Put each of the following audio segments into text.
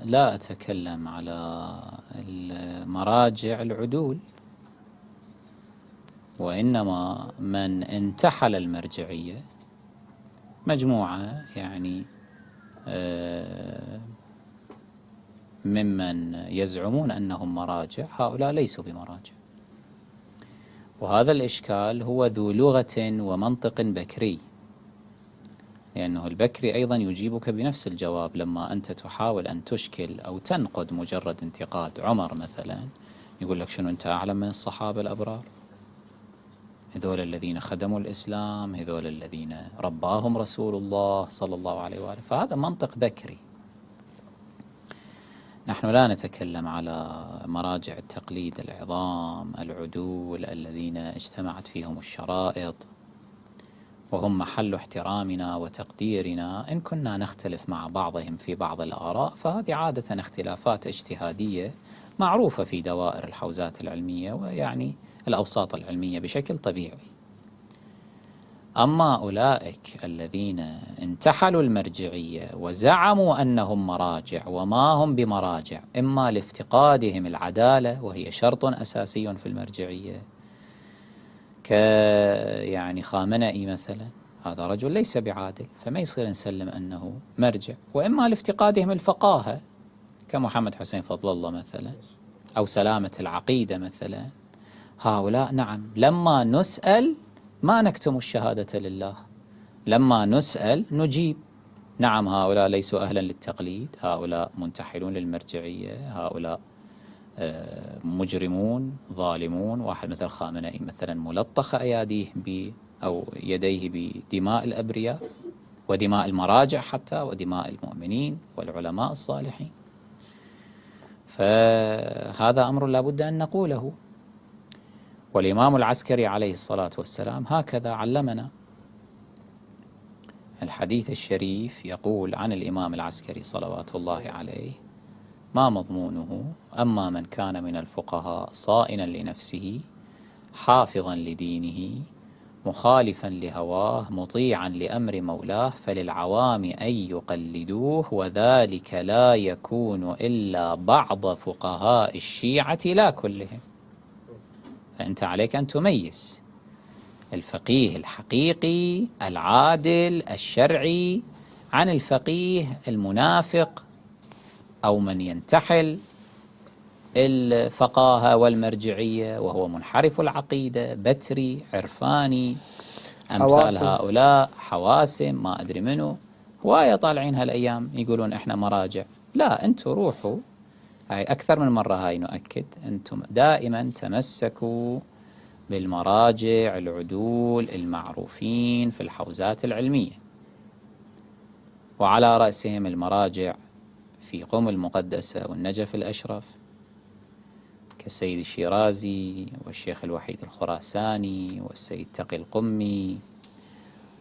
لا أتكلم على المراجع العدول، وإنما من انتحل المرجعية مجموعة يعني ممن يزعمون أنهم مراجع، هؤلاء ليسوا بمراجع. وهذا الإشكال هو ذو لغة ومنطق بكري، لأنه البكري أيضا يجيبك بنفس الجواب لما أنت تحاول أن تشكل أو تنقد مجرد انتقاد. عمر مثلا يقول لك شنو أنت أعلم من الصحابة الأبرار؟ هذول الذين خدموا الإسلام، هذول الذين رباهم رسول الله صلى الله عليه وآله. فهذا منطق بكري. نحن لا نتكلم على مراجع التقليد العظام العدول الذين اجتمعت فيهم الشرائط وهم محل احترامنا وتقديرنا، إن كنا نختلف مع بعضهم في بعض الآراء فهذه عادة اختلافات اجتهادية معروفة في دوائر الحوزات العلمية ويعني الأوساط العلمية بشكل طبيعي. أما أولئك الذين انتحلوا المرجعية وزعموا أنهم مراجع وما هم بمراجع، إما لافتقادهم العدالة وهي شرط أساسي في المرجعية، يعني خامنئي مثلا، هذا رجل ليس بعادل فما يصير نسلم أنه مرجع، وإما لافتقادهم الفقاهة كمحمد حسين فضل الله مثلا، أو سلامة العقيدة مثلا. هؤلاء نعم لما نسأل ما نكتم الشهادة لله، لما نسأل نجيب نعم هؤلاء ليسوا أهلا للتقليد، هؤلاء منتحلون للمرجعية، هؤلاء مجرمون ظالمون. واحد مثل خامنئي مثلا ملطخ أياديه أو يديه بدماء الأبرياء ودماء المراجع حتى ودماء المؤمنين والعلماء الصالحين. فهذا أمر لا بد أن نقوله. والإمام العسكري عليه الصلاة والسلام هكذا علمنا. الحديث الشريف يقول عن الإمام العسكري صلوات الله عليه: ما مضمونه؟ أما من كان من الفقهاء صائنا لنفسه حافظا لدينه مخالفا لهواه مطيعا لأمر مولاه فللعوام أن يقلدوه، وذلك لا يكون إلا بعض فقهاء الشيعة لا كلهم. فأنت عليك أن تميز الفقيه الحقيقي العادل الشرعي عن الفقيه المنافق أو من ينتحل الفقاهة والمرجعية وهو منحرف العقيدة بتري عرفاني أمثال هؤلاء حواسم ما أدري منه. هواية طالعين هالأيام يقولون إحنا مراجع. لا، أنتم روحوا، هاي أكثر من مرة هاي نؤكد، أنتم دائما تمسكوا بالمراجع العدول المعروفين في الحوزات العلمية، وعلى رأسهم المراجع في قم المقدسة والنجف الأشرف كالسيد الشيرازي والشيخ الوحيد الخراساني والسيد تقي القمي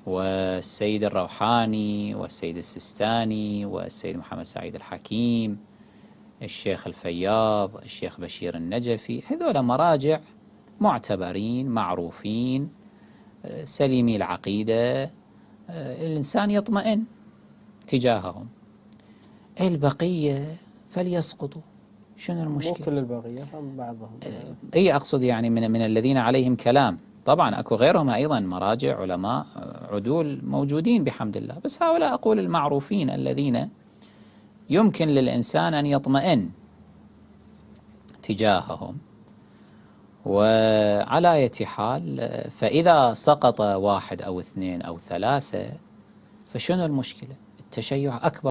والسيد الروحاني والسيد السستاني والسيد محمد سعيد الحكيم، الشيخ الفياض، الشيخ بشير النجفي. هذول مراجع معتبرين معروفين سليمي العقيدة، الإنسان يطمئن تجاههم. البقية فليسقطوا، شنو المشكلة؟ مو كل البقية، بعضهم. أي أقصد يعني من الذين عليهم كلام. طبعا أكو غيرهم أيضا مراجع علماء عدول موجودين بحمد الله، بس هؤلاء أقول المعروفين الذين يمكن للإنسان أن يطمئن تجاههم. وعلى أي حال فإذا سقط واحد أو اثنين أو ثلاثة فشنو المشكلة؟ التشيع أكبر